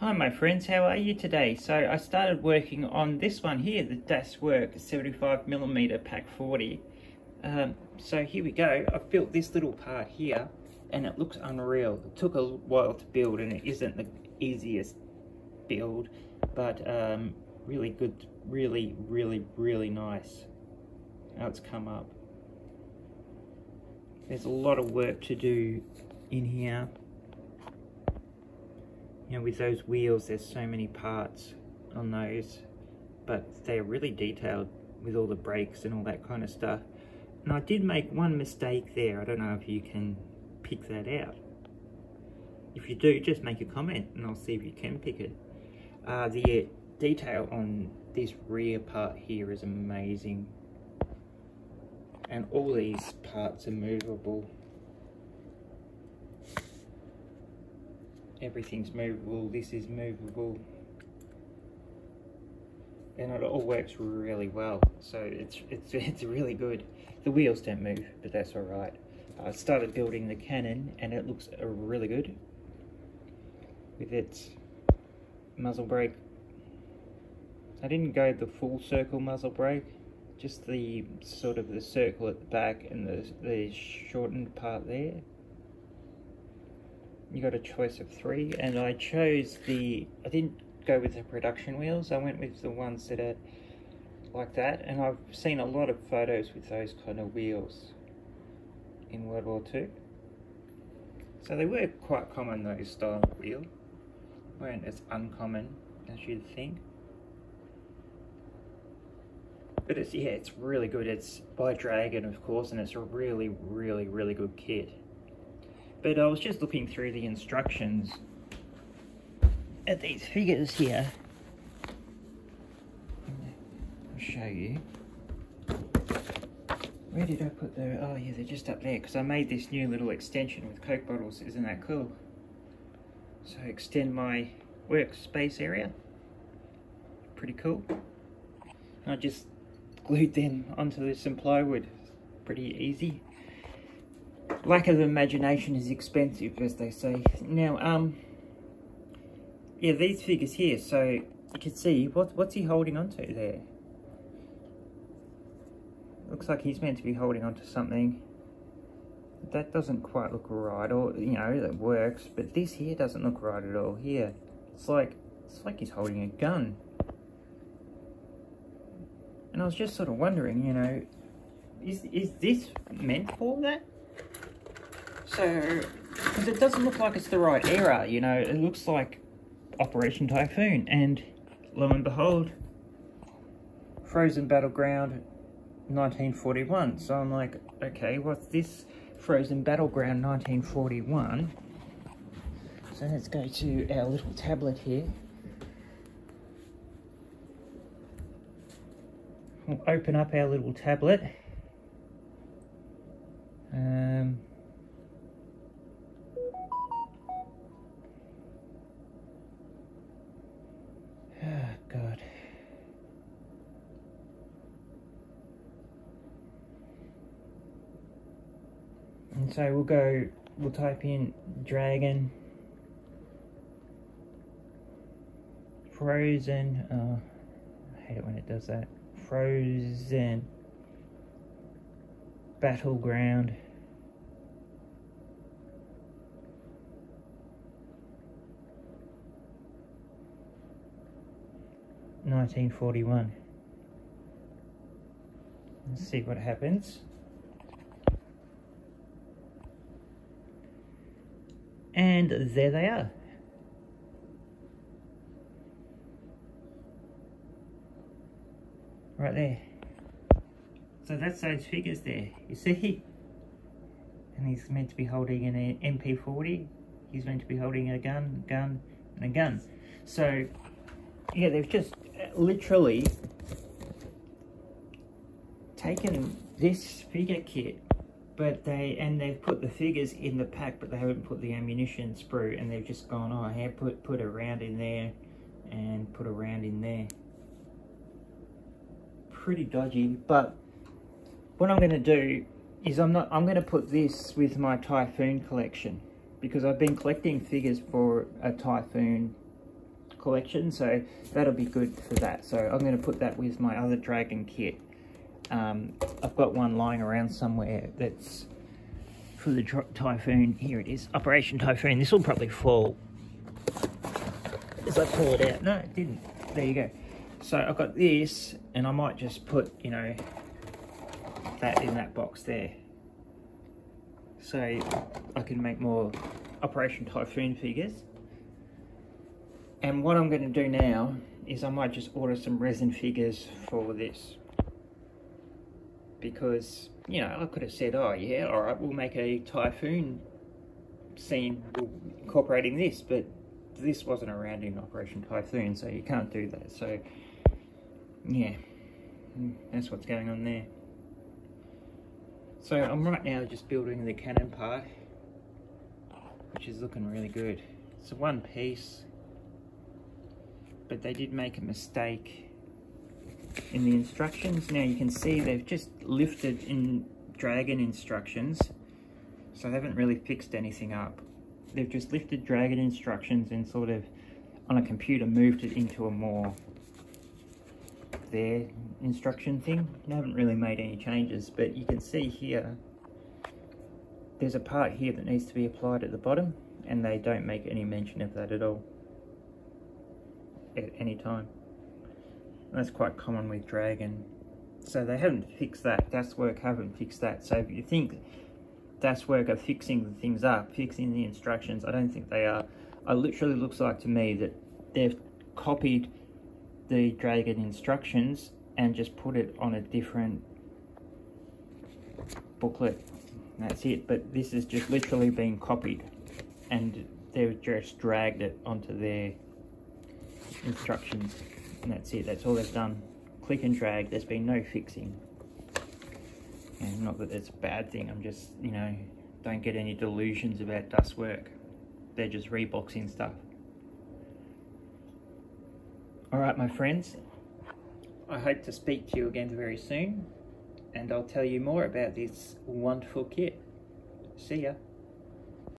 Hi my friends, how are you today? So I started working on this one here, the Werk 75mm PAK 40. So here we go. I've built this little part here and it looks unreal. It took a while to build and it isn't the easiest build, but really good, really nice how it's come up. There's a lot of work to do in here. You know, with those wheels, there's so many parts on those, but they're really detailed with all the brakes and all that kind of stuff. And I did make one mistake there. I don't know if you can pick that out. If you do, just make a comment and I'll see if you can pick it. The detail on this rear part here is amazing. And all these parts are movable. Everything's movable, this is movable, and it all works really well, so it's really good. The wheels don't move, but that's alright. I started building the cannon and it looks really good with its muzzle brake. I didn't go the full circle muzzle brake, just the sort of the circle at the back and the shortened part there. You got a choice of 3, and I chose I didn't go with the production wheels, I went with the ones that are like that, and I've seen a lot of photos with those kind of wheels in World War II. So they were quite common, those style of wheel. Weren't as uncommon as you'd think. But it's really good. It's by Dragon, of course, and it's a really good kit. But I was just looking through the instructions at these figures here. I'll show you. Where did I put the... Oh yeah, they're just up there, because I made this new little extension with Coke bottles. Isn't that cool? So extend my workspace area. Pretty cool. I just glued them onto some plywood. Pretty easy. Lack of imagination is expensive, as they say. Now, yeah, these figures here, so you can see, what's he holding onto there? Looks like he's meant to be holding onto something. That doesn't quite look right, or, you know, that works, but this here doesn't look right at all here. It's like he's holding a gun. And I was just sort of wondering, you know, is this meant for that? So, because it doesn't look like it's the right era, you know, it looks like Operation Typhoon, and lo and behold, Frozen Battleground 1941. So I'm like, okay, what's this Frozen Battleground 1941? So let's go to our little tablet here. We'll open up our little tablet. Oh, God. And so we'll type in Dragon, Frozen, I hate it when it does that, Frozen Battleground 1941. Let's see what happens. And there they are. Right there. So that's those figures there, you see? And he's meant to be holding an MP40. He's meant to be holding a gun, and a gun. So, yeah, they've just literally taken this figure kit, but they've put the figures in the pack, but they haven't put the ammunition sprue, and they've just gone, oh, here, put a round in there, and put a round in there. Pretty dodgy, but what I'm going to do is I'm going to put this with my Typhoon collection, because I've been collecting figures for a Typhoon collection, so that'll be good for that. So I'm going to put that with my other Dragon kit. I've got one lying around somewhere that's for the Typhoon. Here it is, Operation Typhoon. This will probably fall as I pull it out. No, it didn't. There you go. So I've got this, and I might just put, you know, that in that box there, so I can make more Operation Typhoon figures. And what I'm going to do now is I might just order some resin figures for this, because, you know, I could have said, oh yeah, all right, we'll make a Typhoon scene incorporating this, but this wasn't around in Operation Typhoon, so you can't do that. So yeah, that's what's going on there. So I'm right now just building the cannon part, which is looking really good. It's a one piece, but they did make a mistake in the instructions. Now you can see they've just lifted in Dragon instructions, so they haven't really fixed anything up. They've just lifted Dragon instructions and sort of on a computer moved it into a more their instruction thing. They haven't really made any changes, but you can see here there's a part here that needs to be applied at the bottom, and they don't make any mention of that at all at any time. And that's quite common with Dragon, so they haven't fixed that. Das Werk haven't fixed that. So if you think Das Werk are fixing things up, fixing the instructions, I don't think they are. It literally looks like to me that they've copied the Dragon instructions and just put it on a different booklet. That's it. But this is just literally being copied, and they've just dragged it onto their instructions, and that's it. That's all they've done. Click and drag. There's been no fixing. And not that it's a bad thing, I'm just, you know, don't get any delusions about Das Werk. They're just reboxing stuff. Alright my friends, I hope to speak to you again very soon, and I'll tell you more about this wonderful kit. See ya.